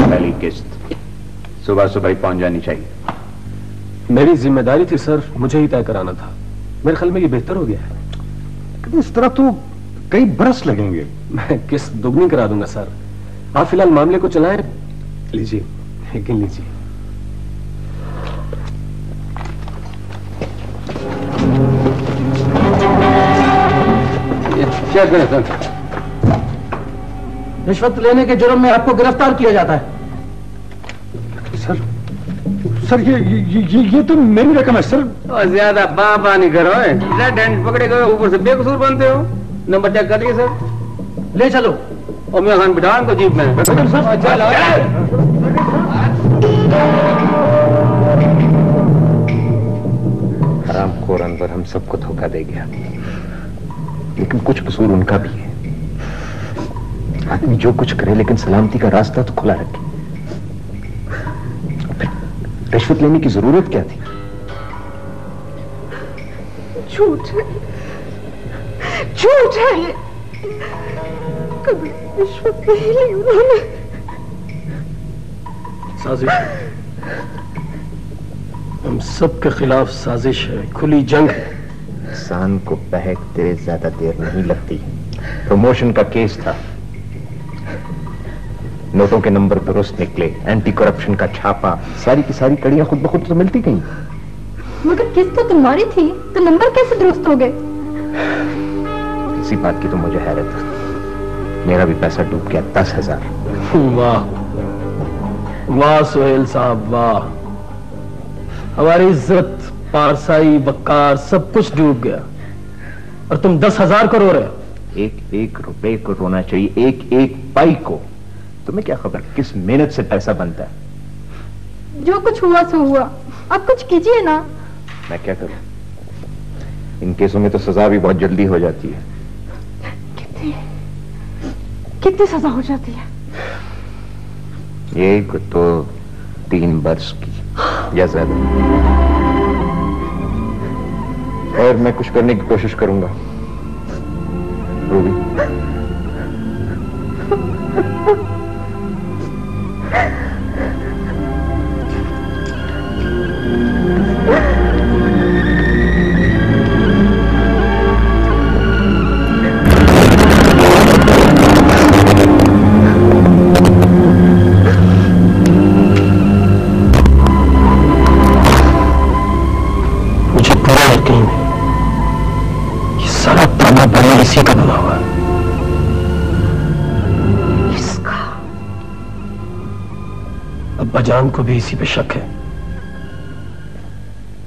[SPEAKER 8] पहली किस्त सुबह सुबह ही पहुंच जानी चाहिए।
[SPEAKER 10] मेरी जिम्मेदारी थी सर, मुझे ही तय कराना था। मेरे ख्याल में ये बेहतर हो गया है।
[SPEAKER 5] इस तरह तो कई बरस लगेंगे।
[SPEAKER 10] मैं किस्त दुगनी करा दूंगा सर। आप फिलहाल मामले को चलाएं। लीजिए, गिन लीजिए।
[SPEAKER 4] क्या करें सर? रिश्वत लेने के जुर्म में आपको गिरफ्तार किया जाता है।
[SPEAKER 5] सर ये तो मेरी रकम है सर।
[SPEAKER 9] और ज्यादा बाबा नहीं करो, रेड हैंड पकड़े गए, ऊपर से बेकसूर बनते हो। नंबर चेक कर लिए सर?
[SPEAKER 4] ले चलो।
[SPEAKER 9] और मैं खान बिठा इनको जीप में।
[SPEAKER 8] हरामखोर अनवर हम सबको धोखा दे गया, लेकिन कुछ कसूर उनका भी है। आदमी जो कुछ करे, लेकिन सलामती का रास्ता तो खुला रखे। रिश्वत लेने की जरूरत क्या थी?
[SPEAKER 6] झूठ है, झूठ है ये। कभी रिश्वत नहीं ली उन्होंने।
[SPEAKER 3] साजिश, हम सब के खिलाफ साजिश है, खुली जंग है।
[SPEAKER 8] इंसान को बहक तेरे ज्यादा देर नहीं लगती। प्रमोशन का केस था, नोटों के नंबर दुरुस्त निकले, एंटी करप्शन का छापा, सारी की सारी कड़ियां खुद ब खुद तो मिलती गई।
[SPEAKER 11] मगर किस्त तो तुम्हारी थी, तो नंबर कैसे दुरुस्त हो गए?
[SPEAKER 8] इसी बात की तो मुझे हैरत है। मेरा भी पैसा डूब गया, 10,000।
[SPEAKER 3] वाह वाह सुहेल साहब, वाह। हमारी इज्जत, पारसाई, वकार सब कुछ डूब गया, और तुम 10,000 को रो रहे हो।
[SPEAKER 8] एक एक रुपए को रोना चाहिए, एक एक पाई को। तुम्हें क्या खबर किस मेहनत से पैसा बनता है?
[SPEAKER 11] जो कुछ हुआ सो हुआ, अब कुछ कीजिए ना।
[SPEAKER 8] मैं क्या करूं? इन केसों में तो सजा भी बहुत जल्दी हो जाती है।
[SPEAKER 11] कितनी सजा हो जाती है?
[SPEAKER 8] एक तो 3 वर्ष की या ज्यादा। और मैं कुछ करने की कोशिश करूंगा। रूबी,
[SPEAKER 3] इसी का बना हुआ
[SPEAKER 6] इसका।
[SPEAKER 3] अब्बाजान को भी इसी पे शक है।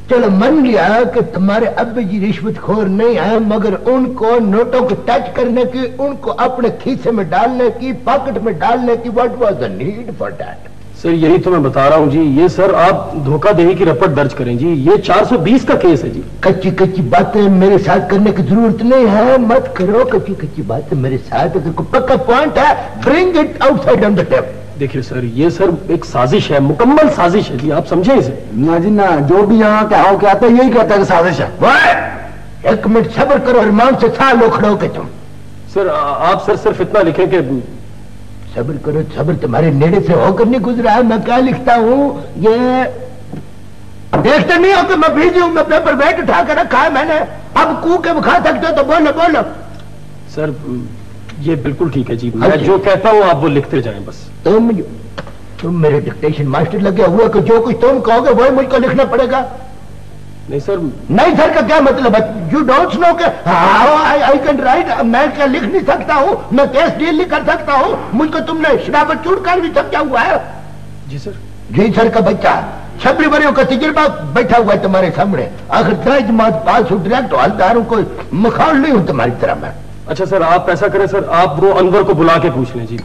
[SPEAKER 2] चलो मान लिया कि तुम्हारे अब्बा जी रिश्वतखोर नहीं है, मगर उनको नोटों को टच करने की, उनको अपने खीसे में डालने की, पॉकेट में डालने की, what was the need for that?
[SPEAKER 3] Sir यही तो मैं बता रहा हूँ जी। ये सर आप धोखाधड़ी की रपट दर्ज करें जी, ये 420 का केस है जी।
[SPEAKER 2] कच्ची कच्ची बातें मेरे साथ करने की जरूरत नहीं है, मत करो कच्ची कच्ची बातें मेरे साथ। अगर कोई पक्का पॉइंट है, bring it outside on the tape.
[SPEAKER 3] देखिए सर, ये सर एक साजिश है, मुकम्मल साजिश है जी, आप समझे इसे।
[SPEAKER 2] ना जी ना, जो भी यहाँ क्या हो क्या आता है यही कहता है कि साजिश है। एक मिनट सब्र करो, अरमान से साल उखड़ो के तुम।
[SPEAKER 3] सर आप सर सिर्फ इतना लिखें कि
[SPEAKER 2] सब्र करो, सब्र तुम्हारे नेड़े से होकर नहीं गुजरा है। मैं क्या लिखता हूँ ये देखते नहीं हो कि मैं बिजी हूँ। मैं पेपर वेट उठा कर रखा है मैंने, अब कू के खा सकते हो तो बोलो बोलो।
[SPEAKER 3] सर ये बिल्कुल ठीक है जी, मैं जो कहता हूँ आप वो लिखते जाएं बस।
[SPEAKER 2] तुम मेरे डिक्टेशन मास्टर लगे हुए कि जो कुछ तुम कहोगे वही मुझको लिखना पड़ेगा।
[SPEAKER 3] नहीं सर।
[SPEAKER 2] नहीं सर का क्या मतलब है? यू डोंट नो के आई कैन राइट। मैं क्या लिख नहीं सकता हूँ, मैं केस डील नहीं कर सकता हूँ। मुझको तुमने शराबत चूड़ कर भी समझा हुआ है।
[SPEAKER 3] जी सर।
[SPEAKER 2] जी सर का बच्चा 26 वरियों का तजुर्बा बैठा हुआ है तुम्हारे सामने। आखिर 3 जमात पास हूँ, डायरेक्ट हलदारों को मखान नहीं हूं तुम्हारी तरह मैं।
[SPEAKER 3] अच्छा सर आप ऐसा करें सर, आप वो अनवर को बुला के पूछ लें जी।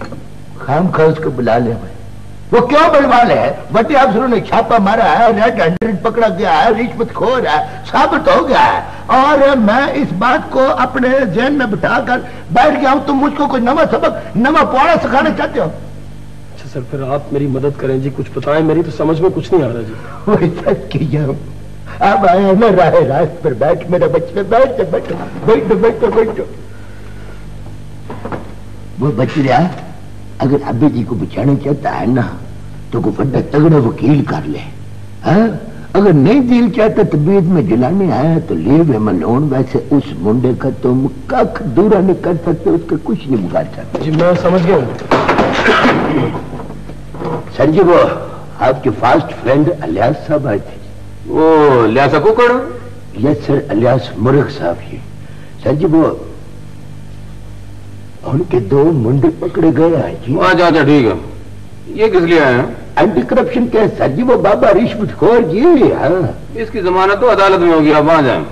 [SPEAKER 2] खाम खा उसको बुला ले भाई। वो क्यों बुलवा ले? बड़े अफसरों ने छापा मारा है, रेड हैंडेड पकड़ा गया है, रिश्वतखोर है, साबित हो गया है। और मैं इस बात को अपने जहन में बिठाकर बैठ गया हूं। तुम मुझको कोई नवा सबक, नवा पौड़ा सिखाना चाहते हो?
[SPEAKER 3] अच्छा सर फिर आप मेरी मदद करें जी, कुछ बताएं, मेरी तो समझ में कुछ नहीं आ रहा जी।
[SPEAKER 2] वही सच किया हूं। अब आया ना रात पर बैठ मेरे बच्चे, बैठो बैठो बैठो बैठो बैठो। वो बच रहा, अगर अब्बे जी को बचाना चाहता है ना तो को बड़ा तगड़ा वकील कर ले। हाँ? अगर नहीं दिल चाहता तबीयत में जलाने आया तो लीव हिम अलोन। वैसे उस मुंडे का तुम कख दूरा नहीं कर सकते, उसका कुछ नहीं बिगाड़ सकते।
[SPEAKER 3] जी मैं समझ गया हूँ।
[SPEAKER 2] सर जी वो आपके फास्ट फ्रेंड अलियास साहब आए थे।
[SPEAKER 9] वो लियासा कुकड़?
[SPEAKER 2] यस सर, अलियास मुर्ग साहब जी। सर जी वो उनके 2 मुंडे पकड़े गए हैं जी।
[SPEAKER 9] अच्छा अच्छा ठीक है। ये किस लिए आए हैं?
[SPEAKER 2] एंटी करप्शन केस सर जी, वो बाबा रिश्वतखोर जी। हाँ
[SPEAKER 9] इसकी जमानत तो अदालत में होगी, आप वहां जाए।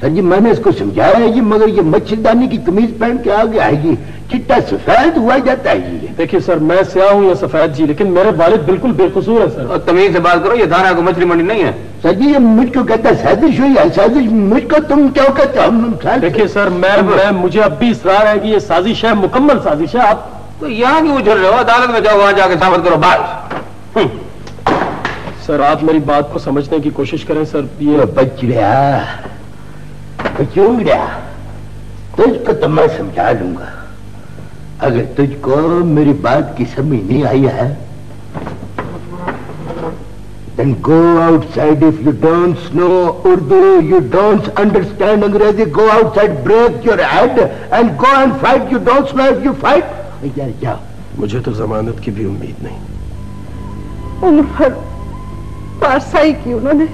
[SPEAKER 2] सर जी मैंने इसको समझाया है जी, मगर ये मच्छरदानी की कमीज पहन के आ गया है जी, चिट्टा सफेद हुआ जाता है जी।
[SPEAKER 3] देखिए सर मैं स्याह हूँ या सफेद जी, लेकिन मेरे वालिद बिल्कुल बेकसूर है सर।
[SPEAKER 9] और तमीज से बात करो, ये थाना को मछली मंडी नहीं है।
[SPEAKER 2] सर जी ये मुझको कहता है साजिश हुई है, साजिश। मुझको तुम क्या कहते हो?
[SPEAKER 3] देखिए सर मैं मुझे अब भी इसरार है कि ये साजिश है, मुकम्मल साजिश है। आप
[SPEAKER 9] तो यहाँ क्यों उछल रहे हो? अदालत में जाओ, वहां जाके साबित करो बस।
[SPEAKER 3] सर आप मेरी बात को समझने की कोशिश करें सर। ये
[SPEAKER 2] बच गया तुझको तो मैं समझा लूंगा। अगर तुझको मेरी बात की समझ नहीं आई है then go outside. If you don't know Urdu, you don't understand Angrezi, go outside, break your head and go and fight. You don't know if you fight. यार जाओ।
[SPEAKER 3] मुझे तो जमानत की भी उम्मीद नहीं।
[SPEAKER 6] उम्र भर पारसाई की उन्होंने।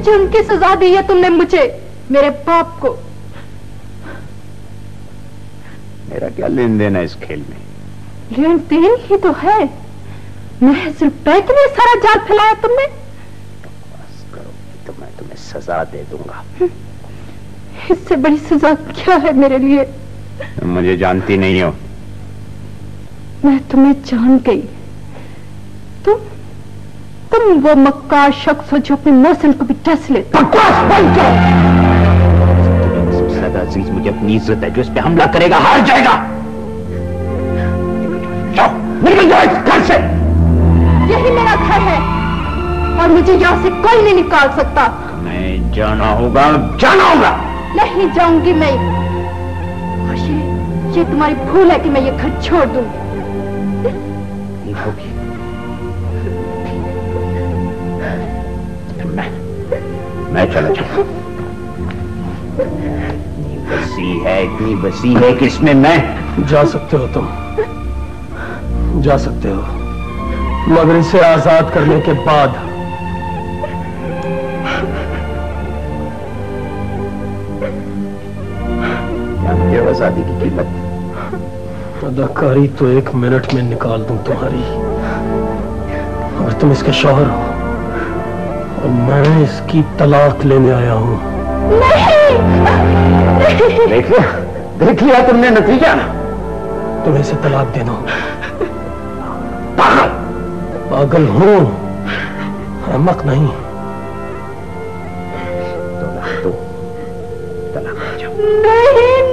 [SPEAKER 7] जुर्म की सजा दी है तुमने मुझे, मेरे बाप को।
[SPEAKER 8] मेरा क्या लेन देन है इस खेल में?
[SPEAKER 7] लेन देन ही तो है। महज रुपए के लिए सारा जाल फैलाया तुमने।
[SPEAKER 8] बस करो, तो मैं तुम्हें सजा दे दूंगा।
[SPEAKER 7] इससे बड़ी सजा क्या है मेरे लिए?
[SPEAKER 8] तुम मुझे जानती नहीं हो।
[SPEAKER 7] मैं तुम्हें जान गई। तुम वो मक्कार शख्स हो जो अपने मौसम को भी टस लेता।
[SPEAKER 8] बकवास बंद करो। सबसे ज्यादा अजीज मुझे अपनी इज्जत है, जो इस पे हमला करेगा हार जाएगा। जाओ, निकल जाओ इस घर से।
[SPEAKER 7] यही मेरा घर है और मुझे यहाँ से कोई नहीं निकाल सकता।
[SPEAKER 8] मैं जाना होगा, जाना होगा।
[SPEAKER 7] नहीं जाऊंगी मैं। ये तुम्हारी भूल है कि मैं ये घर छोड़ दूं।
[SPEAKER 8] होगी। मैं चला जाऊं। इतनी वसी है कि इसमें मैं।
[SPEAKER 3] जा सकते हो तुम, जा सकते हो, मगर इसे आजाद करने के बाद।
[SPEAKER 8] जानते हो आजादी की कीमत?
[SPEAKER 3] अदाकारी तो 1 मिनट में निकाल दूं तुम्हारी। और तुम इसके शौहर हो और मैं इसकी तलाक लेने आया हूं।
[SPEAKER 8] देख लिया तुमने नतीजा।
[SPEAKER 3] तुम्हें इसे तलाक देना। पागल पागल हूं, अहमक नहीं।
[SPEAKER 8] तो तलाक ले जाओ।
[SPEAKER 7] नहीं।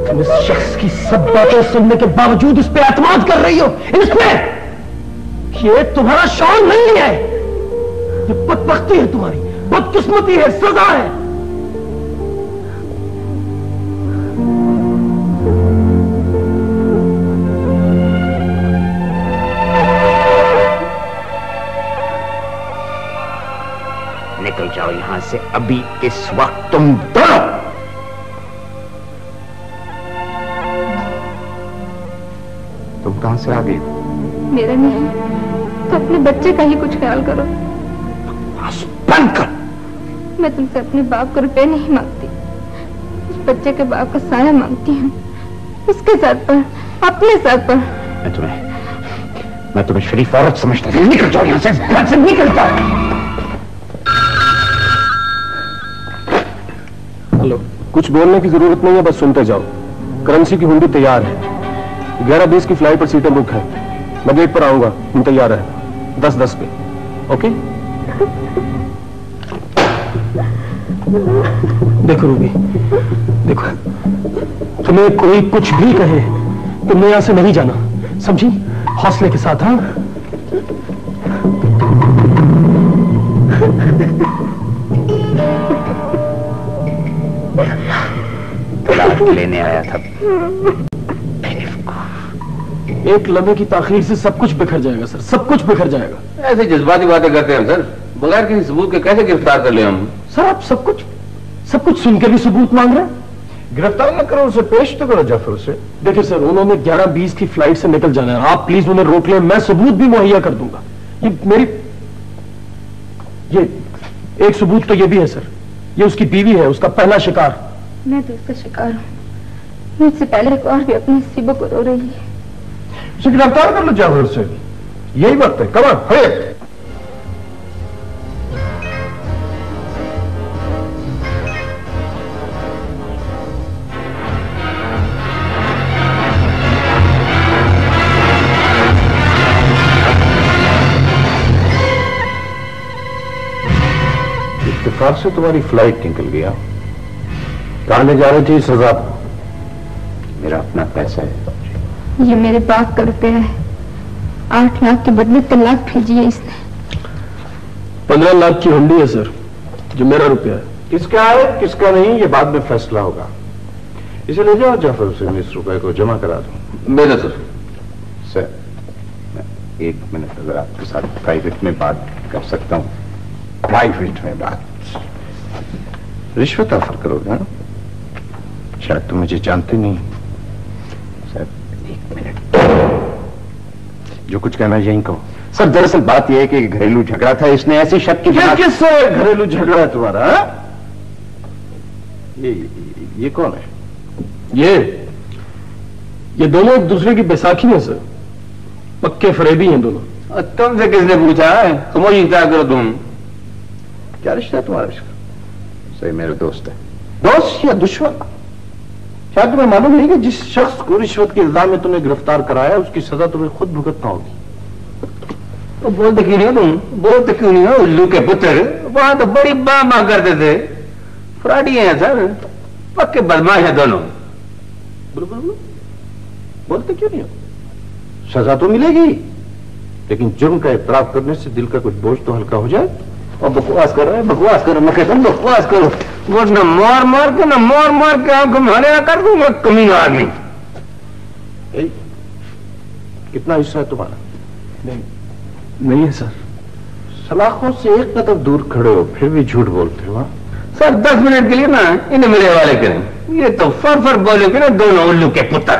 [SPEAKER 3] तुम इस शख्स की सब बातें सुनने के बावजूद इस पे एतमाद कर रही हो। इस पे ये तुम्हारा शौन नहीं है, ये बदबख्ती है तुम्हारी, बदकिस्मती है, सजा है।
[SPEAKER 8] निकल जाओ यहां से अभी, इस वक्त तुम दोनों। तुम कहां से आ गई?
[SPEAKER 7] मेरा नहीं तो अपने बच्चे का ही कुछ ख्याल करो।
[SPEAKER 8] बंद कर।
[SPEAKER 7] मैं तुमसे अपने बाप को रुपए नहीं मांगती, उस बच्चे के बाप का साया मांगती हूँ, उसके सर पर, अपने सर पर।
[SPEAKER 8] मैं तुम्हें शरीफ औरत समझता था। निकल जाओ यहां से, घर से निकल जाओ।
[SPEAKER 3] हेलो, कुछ बोलने की जरूरत नहीं है, बस सुनते जाओ। करेंसी की हुंडी तैयार है, 11:20 की फ्लाइट पर सीटें बुक है। मैं गेट पर आऊंगा, तुम तैयार है 10:10 पे। ओके? देखो रूबी, देखो, तुम्हें कोई कुछ भी कहे, तुमने यहां से नहीं जाना, समझी? हौसले के साथ। हाँ,
[SPEAKER 8] तलाक लेने आया था।
[SPEAKER 3] एक लम्हे की ताखीर से सब कुछ बिखर जाएगा सर, सब कुछ बिखर जाएगा।
[SPEAKER 9] ऐसे जज्बाती बातें करते हैं सर, बगैर किसी सबूत के कैसे गिरफ्तार कर ले हम?
[SPEAKER 3] सर आप सब कुछ सुन के भी सबूत मांग रहे हैं।
[SPEAKER 5] गिरफ्तार न करो, उसे पेश तो करो जाफर से।
[SPEAKER 3] देखिए सर, उन्होंने 11:20 की फ्लाइट से निकल जाना है, आप प्लीज उन्हें रोक लें, मैं सबूत भी मुहैया कर दूंगा। ये एक सबूत तो ये भी है सर, ये उसकी बीवी है, उसका पहला शिकार।
[SPEAKER 7] मैं तो उसका शिकार हूँ, मुझसे पहले एक और भी अपनी नसीबों को रो रही है।
[SPEAKER 5] उसे गिरफ्तार कर लो जाफर से, यही वक्त है। कमान हरे।
[SPEAKER 8] इत्तेफाक से तुम्हारी फ्लाइट निकल गया। कहां ले जा रही थी सजा? मेरा अपना पैसा है।
[SPEAKER 7] ये मेरे बाप का रुपया है, 8 लाख के बदले तलाक भेजी है इसने।
[SPEAKER 3] 15 लाख की हुंडी है सर, जो मेरा रुपया है।
[SPEAKER 5] किसका है किसका नहीं ये बाद में फैसला होगा। इसे ले जाओ जाफर से, मैं इस रुपए को जमा करा दूं।
[SPEAKER 9] मेरा सर,
[SPEAKER 8] मैं 1 मिनट अगर आपके साथ प्राइवेट में बात कर सकता हूं? प्राइवेट में बात? रिश्वत ऑफर करोगे? हाँ? शायद तुम मुझे जानते नहीं। सर 1 मिनट, जो कुछ कहना यहीं कहो। सर दरअसल बात यह है कि घरेलू झगड़ा था, इसने ऐसी शक की
[SPEAKER 5] किससे घरेलू झगड़ा है तुम्हारा? ये कौन है?
[SPEAKER 3] ये दोनों एक दूसरे की बैसाखी में सर, पक्के फरेबी हैं दोनों।
[SPEAKER 9] तुमसे किसने पूछा है? तुम ही क्या करो तुम?
[SPEAKER 5] क्या रिश्ता है तुम्हारा इसका?
[SPEAKER 8] सही मेरा दोस्त है।
[SPEAKER 5] दोस्त या दुश्मन? क्या तुम्हें मालूम नहीं कि जिस शख्स को रिश्वत के इल्जाम में तुम्हें गिरफ्तार कराया उसकी सजा तुम्हें खुद भुगतना होगी?
[SPEAKER 9] तो बोलते क्यों नहीं हो तुम? बोलते क्यों नहीं हो? उल्लू के पुत्र वहां तो बड़ी बाँ करते थे। फ्रॉडी हैं सर, पक्के बदमाश हैं दोनों।
[SPEAKER 5] बिल्कुल बोलते क्यों नहीं हो? सजा तो मिलेगी, लेकिन जुर्म का इतराफ करने से दिल का कुछ बोझ तो हल्का हो जाए।
[SPEAKER 9] और बकवास कर रहे हैं, बकवास करो। मैं कहता हूँ बकवास करो। वो न मार के आंखों में हरे कर दूंगा, कमीना आदमी।
[SPEAKER 5] कितना हिस्सा है तुम्हारा?
[SPEAKER 3] नहीं है सर।
[SPEAKER 5] सलाखों से एक कदम दूर खड़े हो फिर भी झूठ बोलते हो।
[SPEAKER 9] सर 10 मिनट के लिए ना इन्हें मेरे वाले करें। ये तो फर बोलेंगे ना दोनों उल्लू के पुत्र।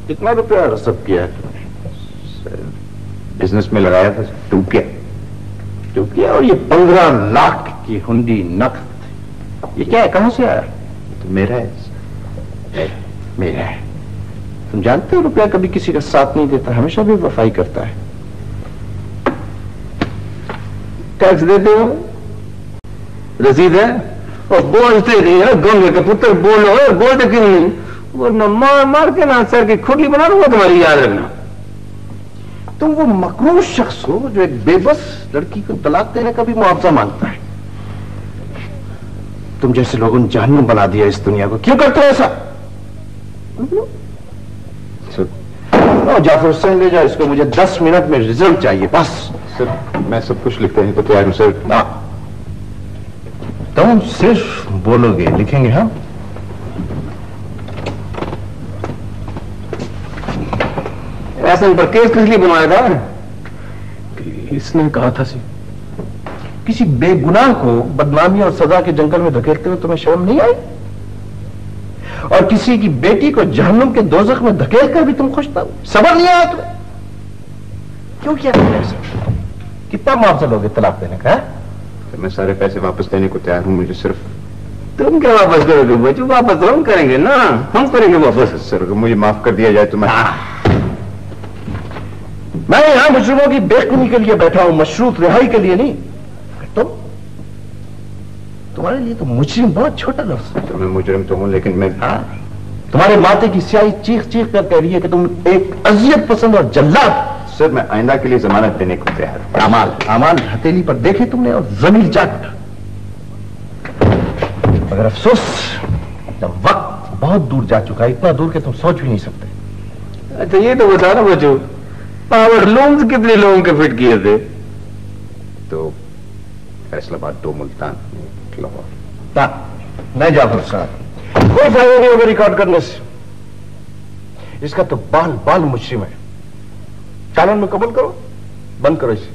[SPEAKER 5] कितना रुपया रसद किया है?
[SPEAKER 8] बिजनेस में लगाया था, डूब गया।
[SPEAKER 5] और ये 15 लाख की हुंडी नकद, ये क्या है? कहां से आया?
[SPEAKER 8] तो मेरा है।
[SPEAKER 5] मेरा है। तुम जानते हो रुपया कभी किसी का साथ नहीं देता, हमेशा भी वफाई करता है।
[SPEAKER 9] टैक्स देते हो, रसीद है, और बोलते नहीं है। गंगे के पुत्र बोलो, बोलते क्यों नहीं? वो न मार के ना सर की खुरली बना दूंगा तुम्हारी, याद रखना।
[SPEAKER 5] तुम वो मकरूर शख्स हो जो एक बेबस लड़की को तलाक देने का भी मुआवजा मांगता है। तुम जैसे लोगों ने जहन्नुम बना दिया इस दुनिया को। क्यों करते हो ऐसा? जाफर हुसैन ले जाओ इसको, मुझे 10 मिनट में रिजल्ट चाहिए बस।
[SPEAKER 8] सर मैं सब कुछ लिखते हैं तो तैयार हूं सर।
[SPEAKER 5] ना तुम सिर्फ बोलोगे, लिखेंगे। हाँ,
[SPEAKER 9] ऐसा पर केस किस लिए बनवाया था?
[SPEAKER 3] इसने कहा था सी।
[SPEAKER 5] किसी बेगुनाह को बदनामी और सजा के जंगल में धकेलते हुए तुम्हें शर्म नहीं आई? और किसी की बेटी को जहन्नुम के दोजख में धकेल कर भी तुम खुश था? सबर नहीं आया तुम्हें? क्यों किया तुमने ऐसा? कितना मुआवजा लोगे तलाक देने का?
[SPEAKER 8] तो मैं सारे पैसे वापस देने को तैयार हूं। मुझे सिर्फ
[SPEAKER 9] तुम क्या वापस करोगे बच्चों? वापस हम करेंगे ना, हम करेंगे वापस।
[SPEAKER 8] सर मुझे माफ कर दिया जाए तो
[SPEAKER 5] मैं यहां मुजरिमों की बेखुनी के लिए बैठा हूं, मशरूत रिहाई के लिए नहीं। तुम्हारे लिए तो मुजरिम बहुत छोटा लफ्ज़ है।
[SPEAKER 8] तो मैं मुजरिम तो हूं, लेकिन मैं
[SPEAKER 5] तुम्हारे माथे की स्याही चीख चीख कर कह रही है कि तुम एक अजियत पसंद और जल्लाद।
[SPEAKER 8] सर मैं आइंदा के लिए जमानत देने को तैयार हूं।
[SPEAKER 5] अमाल हथेली पर देखे तुमने और जमीन जाग उठा। मगर अफसोस जब वक्त बहुत दूर जा चुका है, इतना दूर कि तुम सोच भी नहीं सकते।
[SPEAKER 9] अच्छा ये तो बता ना बच्चों, पावर लूम्स कितने लोगों के फिट किए थे?
[SPEAKER 8] तो फैसलाबाद, 2 मुल्तान, लाहौर।
[SPEAKER 5] नहीं जाफर साहब, कोई फायदा नहीं होगा रिकॉर्ड करने से। इसका तो बाल बाल मुजरिम है। चालान में कबूल करो, बंद करो इसे।